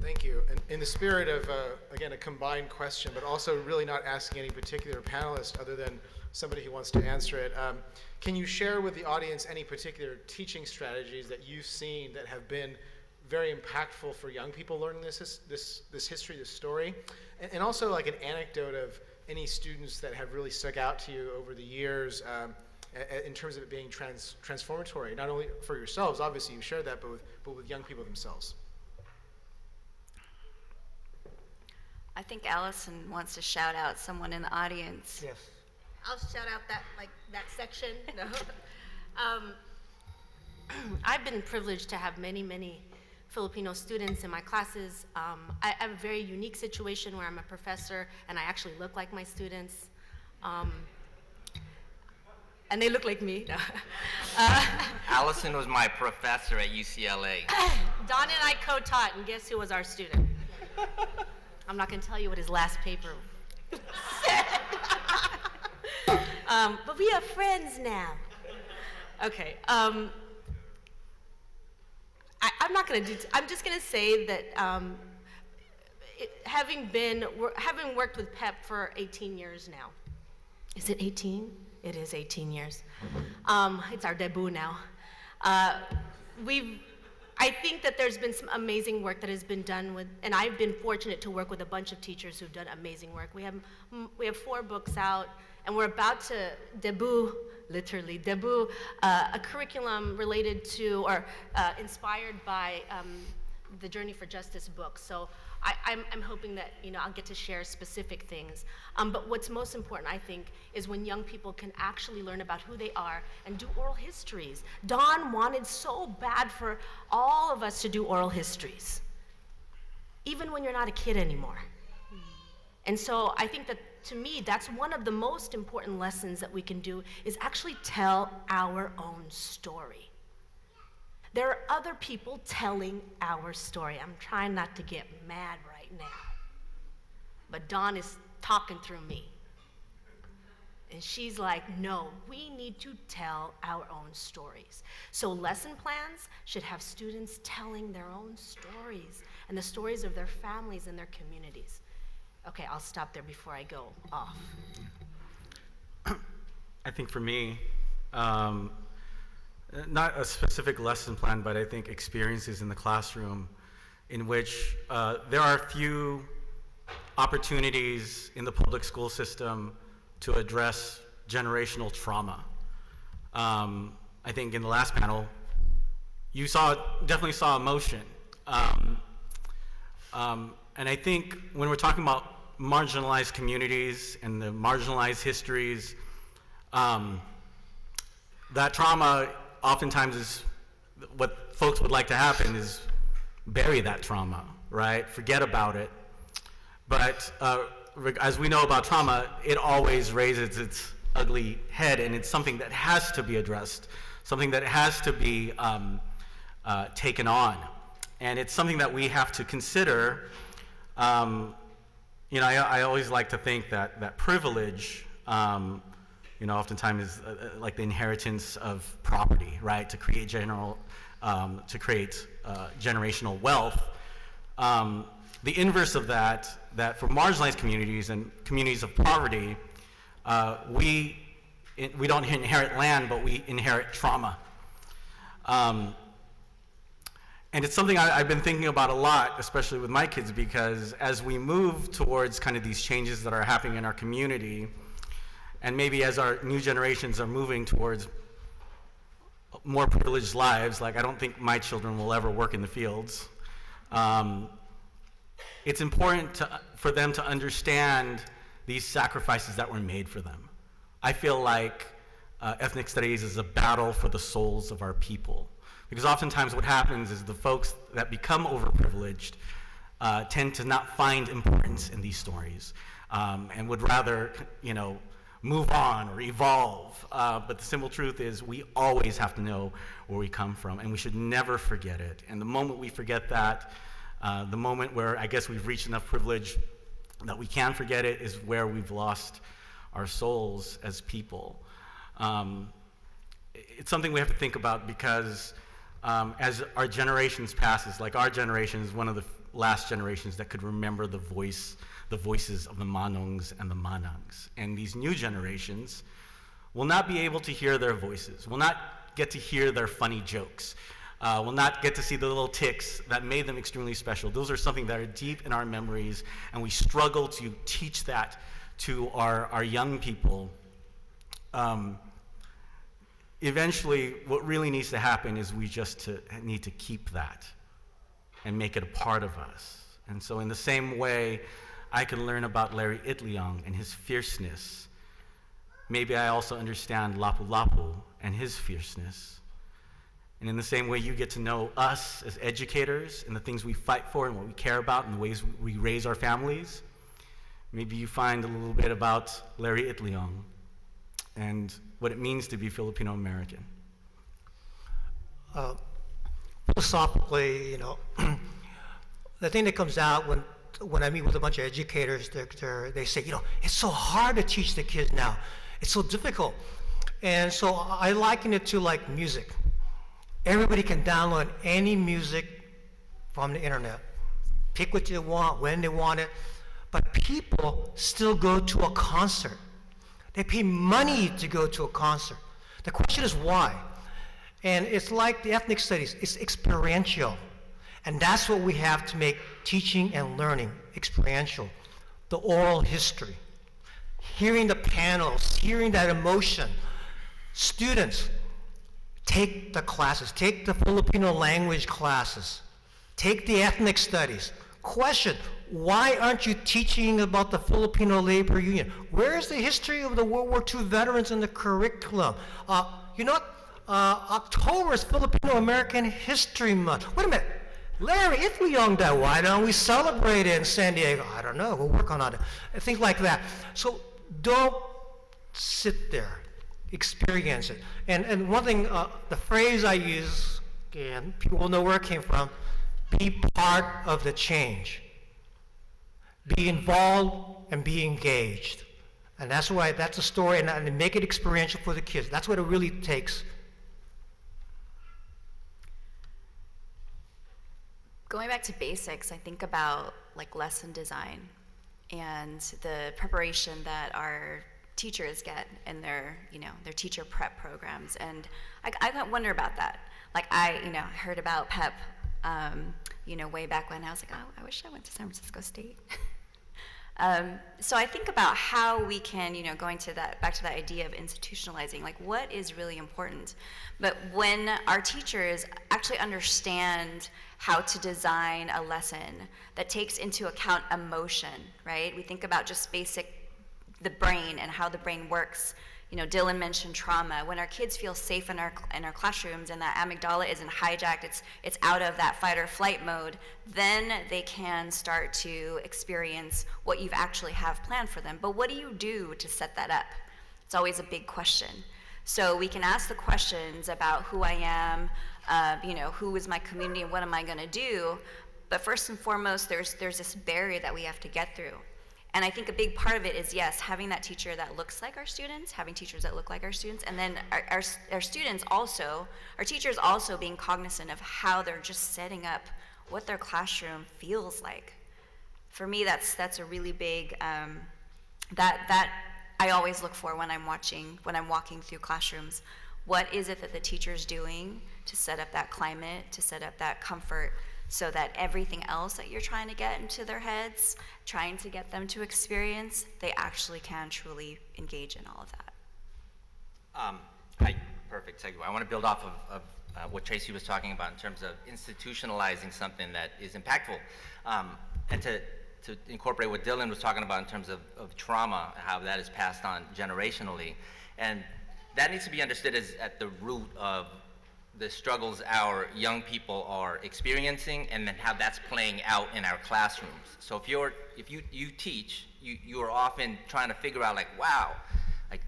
Thank you. And in the spirit of, again, a combined question, but also really not asking any particular panelist other than somebody who wants to answer it, can you share with the audience any particular teaching strategies that you've seen that have been very impactful for young people learning this history, this story? And also like an anecdote of any students that have really stuck out to you over the years in terms of it being transformatory, not only for yourselves, obviously you shared that, but with young people themselves. I think Allison wants to shout out someone in the audience. Yes. I'll shout out that section. No. I've been privileged to have many Filipino students in my classes. I have a very unique situation where I'm a professor and I actually look like my students. And they look like me. No. Allison was my professor at UCLA. Don and I co-taught, and guess who was our student? I'm not going to tell you what his last paper said. But we are friends now. Okay. I'm not going to do. I'm just going to say that having worked with PEP for 18 years now. Is it 18? It is 18 years. It's our debut now. I think that there's been some amazing work that has been done with, and I've been fortunate to work with a bunch of teachers who've done amazing work. We have 4 books out, and we're about to literally debut, a curriculum related to, or inspired by the Journey for Justice book. So I'm hoping that I'll get to share specific things. But what's most important, I think, is when young people can actually learn about who they are and do oral histories. Don wanted so bad for all of us to do oral histories, even when you're not a kid anymore. And so I think that, to me, that's one of the most important lessons that we can do, is actually tell our own story. There are other people telling our story. I'm trying not to get mad right now, but Dawn is talking through me. And she's like, no, we need to tell our own stories. So lesson plans should have students telling their own stories and the stories of their families and their communities. Okay, I'll stop there before I go off. I think for me, not a specific lesson plan, but I think experiences in the classroom in which there are few opportunities in the public school system to address generational trauma. I think in the last panel, you definitely saw emotion. And I think when we're talking about marginalized communities and the marginalized histories, that trauma oftentimes is what folks would like to happen is bury that trauma, right? Forget about it. But as we know about trauma, it always raises its ugly head, and it's something that has to be addressed, something that has to be taken on. And it's something that we have to consider. I always like to think that privilege, oftentimes is like the inheritance of property, right? To create generational wealth. The inverse of that for marginalized communities and communities of poverty, we don't inherit land, but we inherit trauma. And it's something I've been thinking about a lot, especially with my kids, because as we move towards kind of these changes that are happening in our community, and maybe as our new generations are moving towards more privileged lives, like I don't think my children will ever work in the fields, it's important for them to understand these sacrifices that were made for them. I feel like ethnic studies is a battle for the souls of our people. Because oftentimes what happens is the folks that become overprivileged tend to not find importance in these stories and would rather, move on or evolve. But the simple truth is we always have to know where we come from, and we should never forget it. And the moment we forget that, the moment where I guess we've reached enough privilege that we can forget it, is where we've lost our souls as people. It's something we have to think about, because as our generations passes, like our generation is one of the last generations that could remember the voices of the manongs and the manangs. And these new generations will not be able to hear their voices, will not get to hear their funny jokes, will not get to see the little tics that made them extremely special. Those are something that are deep in our memories, and we struggle to teach that to our young people. Eventually, what really needs to happen is we just need to keep that and make it a part of us. And so in the same way, I can learn about Larry Itliong and his fierceness. Maybe I also understand Lapu-Lapu and his fierceness. And in the same way, you get to know us as educators and the things we fight for and what we care about and the ways we raise our families. Maybe you find a little bit about Larry Itliong and what it means to be Filipino-American. Philosophically, the thing that comes out when I meet with a bunch of educators, they say, it's so hard to teach the kids now. It's so difficult. And so I liken it to like music. Everybody can download any music from the internet. Pick what you want, when they want it. But people still go to a concert. They pay money to go to a concert. The question is why? And it's like the ethnic studies, it's experiential. And that's what we have to make teaching and learning experiential. The oral history, hearing the panels, hearing that emotion. Students, take the classes, take the Filipino language classes, take the ethnic studies. Question, why aren't you teaching about the Filipino Labor Union? Where is the history of the World War II veterans in the curriculum? October is Filipino-American History Month. Wait a minute, Larry Itliong died. Why don't we celebrate it in San Diego? I don't know, we'll work on it. Things like that. So don't sit there, experience it. And one thing, the phrase I use, again, people will know where it came from, be part of the change. Be involved and be engaged. And that's the story, and make it experiential for the kids. That's what it really takes. Going back to basics, I think about like lesson design and the preparation that our teachers get in their teacher prep programs. And I wonder about that. Like I heard about PEP, way back when. I was like, oh, I wish I went to San Francisco State. So I think about how we can, back to that idea of institutionalizing, like what is really important. But when our teachers actually understand how to design a lesson that takes into account emotion, right? We think about just the brain and how the brain works. Dylan mentioned trauma. When our kids feel safe in our classrooms and that amygdala isn't hijacked, it's out of that fight or flight mode, then they can start to experience what you've actually have planned for them. But what do you do to set that up? It's always a big question. So we can ask the questions about who I am, who is my community and what am I gonna do? But first and foremost, there's this barrier that we have to get through. And I think a big part of it is, yes, having that teacher that looks like our students, having teachers that look like our students, and then our students also, our teachers also being cognizant of how they're just setting up what their classroom feels like. For me, that's a really big, that I always look for when I'm walking through classrooms. What is it that the teacher's doing to set up that climate, to set up that comfort, so that everything else that you're trying to get into their heads, trying to get them to experience, they actually can truly engage in all of that. Perfect segue. I want to build off of what Tracy was talking about in terms of institutionalizing something that is impactful, and to incorporate what Dylan was talking about in terms of trauma, how that is passed on generationally. And that needs to be understood as at the root of the struggles our young people are experiencing, and then how that's playing out in our classrooms. So if you teach, you are often trying to figure out, like, wow, like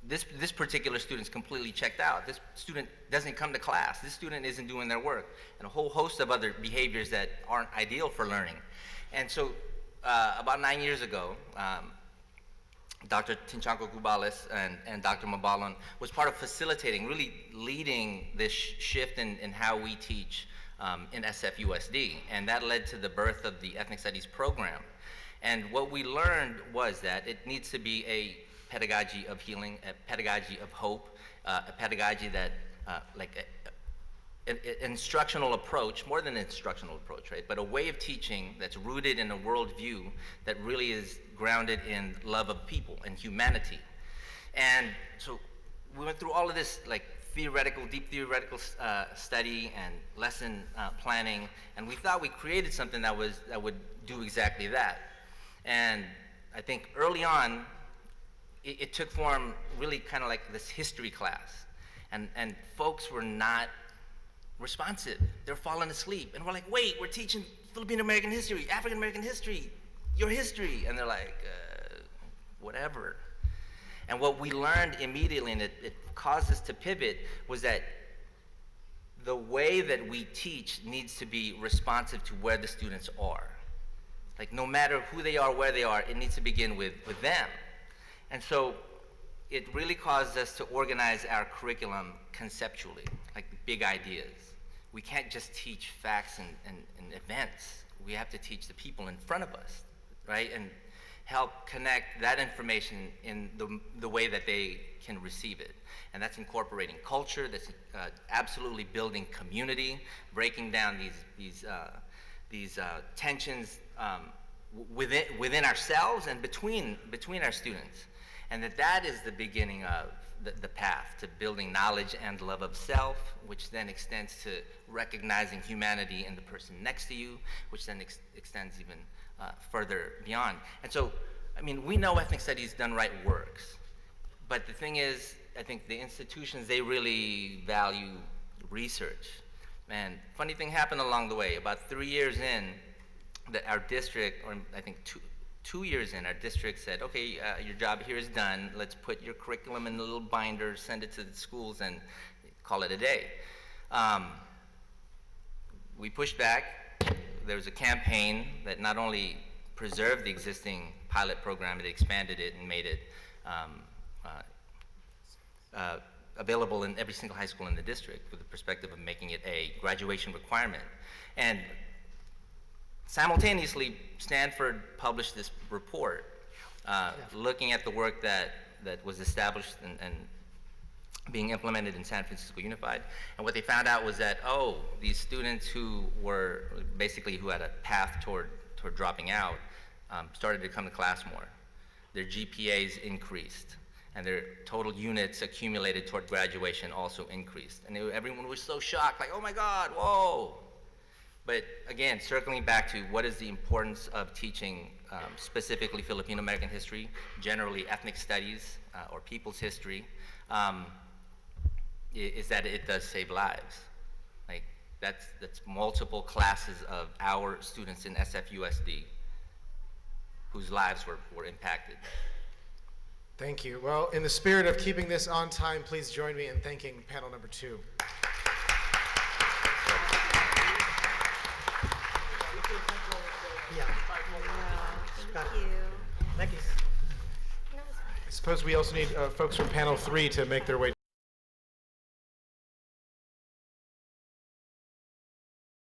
this particular student's completely checked out. This student doesn't come to class. This student isn't doing their work, and a whole host of other behaviors that aren't ideal for learning. And so about 9 years ago, Dr. Tinchanco Gubales and Dr. Mabalon was part of facilitating, really leading this shift in how we teach in SFUSD, and that led to the birth of the Ethnic Studies program. And what we learned was that it needs to be a pedagogy of healing, a pedagogy of hope, a pedagogy that, an instructional approach, more than an instructional approach, right? But a way of teaching that's rooted in a worldview that really is grounded in love of people and humanity. And so we went through all of this deep theoretical study and lesson planning, and we thought we created something that would do exactly that. And I think early on, it took form really kind of like this history class, and folks were not responsive. They're falling asleep, and we're like, wait, we're teaching Filipino-American history, African-American history, your history, and they're like, whatever. And what we learned immediately, and it caused us to pivot, was that the way that we teach needs to be responsive to where the students are. Like, no matter who they are, where they are, it needs to begin with them. And so it really caused us to organize our curriculum conceptually, like big ideas. We can't just teach facts and events. We have to teach the people in front of us, right? And help connect that information in the way that they can receive it. And that's incorporating culture, that's absolutely building community, breaking down these tensions within ourselves and between our students. And that is the beginning of the path to building knowledge and love of self, which then extends to recognizing humanity in the person next to you, which then extends even further beyond. And so, I mean, we know ethnic studies done right works, but the thing is, I think the institutions, they really value research. And funny thing happened along the way. About 3 years in, our district, or I think two years in, our district said, okay, your job here is done. Let's put your curriculum in a little binder, send it to the schools, and call it a day. We pushed back. There was a campaign that not only preserved the existing pilot program, it expanded it and made it available in every single high school in the district, with the perspective of making it a graduation requirement. And simultaneously, Stanford published this report looking at the work that was established and being implemented in San Francisco Unified. And what they found out was that, these students who had a path toward dropping out started to come to class more. Their GPAs increased, and their total units accumulated toward graduation also increased. And everyone was so shocked, like, oh my God, whoa. But again, circling back to what is the importance of teaching specifically Filipino-American history, generally ethnic studies or people's history, is that it does save lives. Like, that's multiple classes of our students in SFUSD whose lives were impacted. Thank you. Well, in the spirit of keeping this on time, please join me in thanking panel number 2. Yeah. Thank you. Thank you. I suppose we also need folks from panel 3 to make their way